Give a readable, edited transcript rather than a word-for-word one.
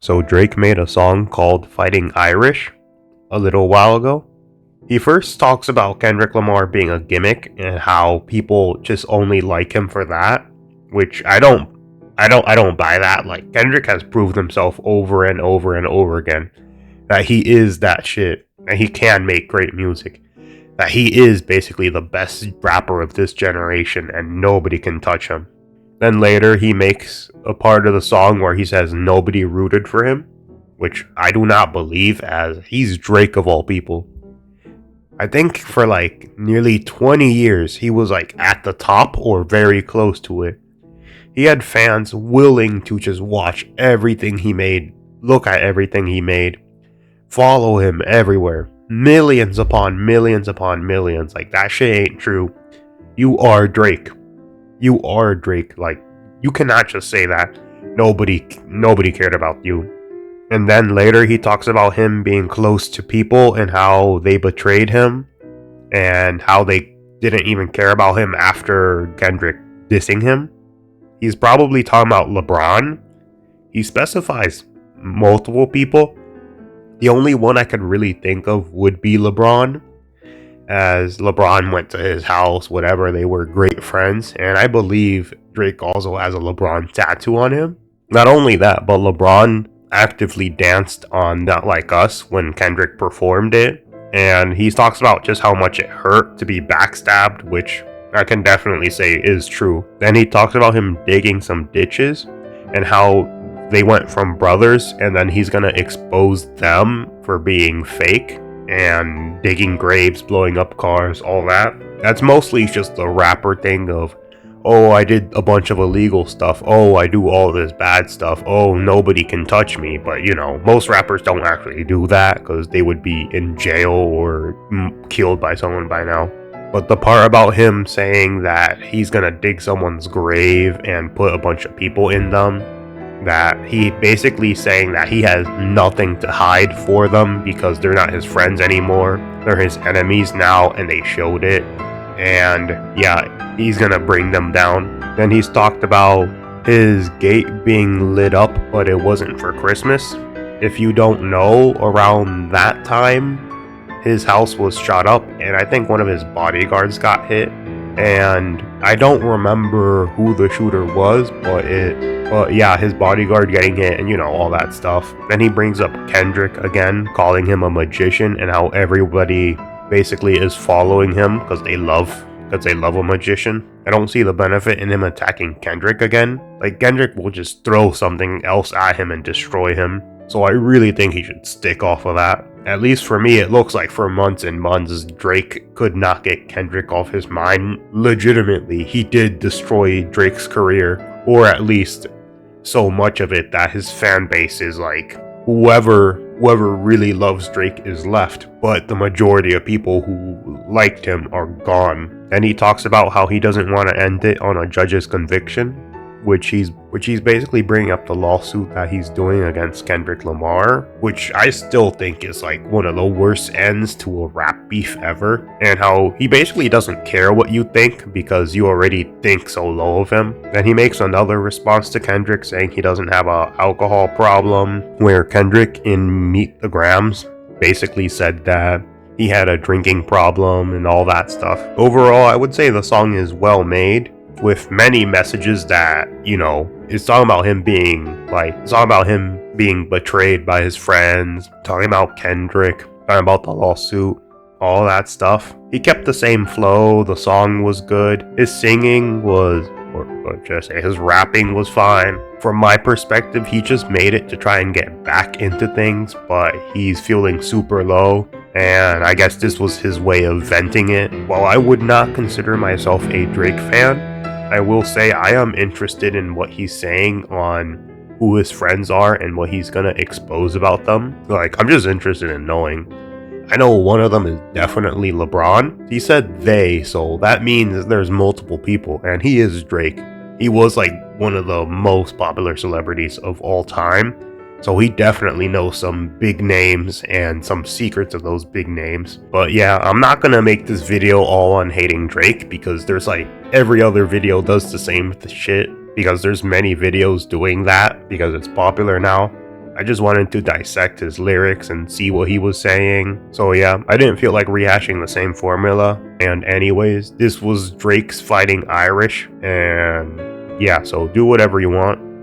So Drake made a song called Fighting Irish a little while ago. He first talks about Kendrick Lamar being a gimmick and how people just only like him for that, which I don't buy that. Like, Kendrick has proved himself over and over and over again that he is that shit and he can make great music. That he is basically the best rapper of this generation and nobody can touch him. Then later he makes a part of the song where he says nobody rooted for him, which I do not believe, as he's Drake of all people. I think for like nearly 20 years he was like at the top or very close to it. He had fans willing to just watch everything he made, look at everything he made, follow him everywhere. Millions upon millions upon millions. Like, that shit ain't true. You are Drake. You are Drake. Like, you cannot just say that nobody cared about you. And then later he talks about him being close to people and how they betrayed him and how they didn't even care about him after Kendrick dissing him. He's probably talking about LeBron. He specifies multiple people. The only one I could really think of would be LeBron, as LeBron went to his house, whatever, they were great friends, and I believe Drake also has a LeBron tattoo on him. Not only that, but LeBron actively danced on Not Like Us when Kendrick performed it, and he talks about just how much it hurt to be backstabbed, which I can definitely say is true. Then he talks about him digging some ditches and how they went from brothers, and then he's gonna expose them for being fake and digging graves, blowing up cars, all that. That's mostly just the rapper thing of, oh, I did a bunch of illegal stuff, oh, I do all this bad stuff, oh, nobody can touch me. But you know, most rappers don't actually do that because they would be in jail or killed by someone by now. But the part about him saying that he's gonna dig someone's grave and put a bunch of people in them, that he basically saying that he has nothing to hide for them because they're not his friends anymore. They're his enemies now, and they showed it. And yeah, he's gonna bring them down. Then he's talked about his gate being lit up, but it wasn't for Christmas. If you don't know, around that time, his house was shot up, and I think one of his bodyguards got hit. And I don't remember who the shooter was, but yeah, his bodyguard getting hit and, you know, all that stuff. Then he brings up Kendrick again, calling him a magician, and how everybody basically is following him because they love a magician. I don't see the benefit in him attacking Kendrick again. Like, Kendrick will just throw something else at him and destroy him. So I really think he should stick off of that. At least for me, it looks like for months and months, Drake could not get Kendrick off his mind. Legitimately, he did destroy Drake's career, or at least so much of it that his fan base is like, whoever really loves Drake is left, but the majority of people who liked him are gone. And he talks about how he doesn't want to end it on a judge's conviction, which he's basically bringing up the lawsuit that he's doing against Kendrick Lamar, which I still think is like one of the worst ends to a rap beef ever, and how he basically doesn't care what you think because you already think so low of him. Then he makes another response to Kendrick saying he doesn't have a alcohol problem, where Kendrick in Meet the Grams basically said that he had a drinking problem and all that stuff. Overall, I would say the song is well made, with many messages that, you know, it's talking about him being betrayed by his friends, talking about Kendrick, talking about the lawsuit, all that stuff. He kept the same flow, the song was good, his singing was, or should I say, his rapping was fine. From my perspective, he just made it to try and get back into things, but he's feeling super low, and I guess this was his way of venting it. While I would not consider myself a Drake fan, I will say I am interested in what he's saying on who his friends are and what he's gonna expose about them. Like, I'm just interested in knowing. I know one of them is definitely LeBron. He said they, so that means there's multiple people, and he is Drake. He was like one of the most popular celebrities of all time, so he definitely knows some big names and some secrets of those big names. But yeah, I'm not gonna make this video all on hating Drake, because there's like every other video does the same shit, because there's many videos doing that because it's popular now. I just wanted to dissect his lyrics and see what he was saying. So yeah, I didn't feel like rehashing the same formula. And anyways, this was Drake's Fighting Irish, and yeah, so do whatever you want.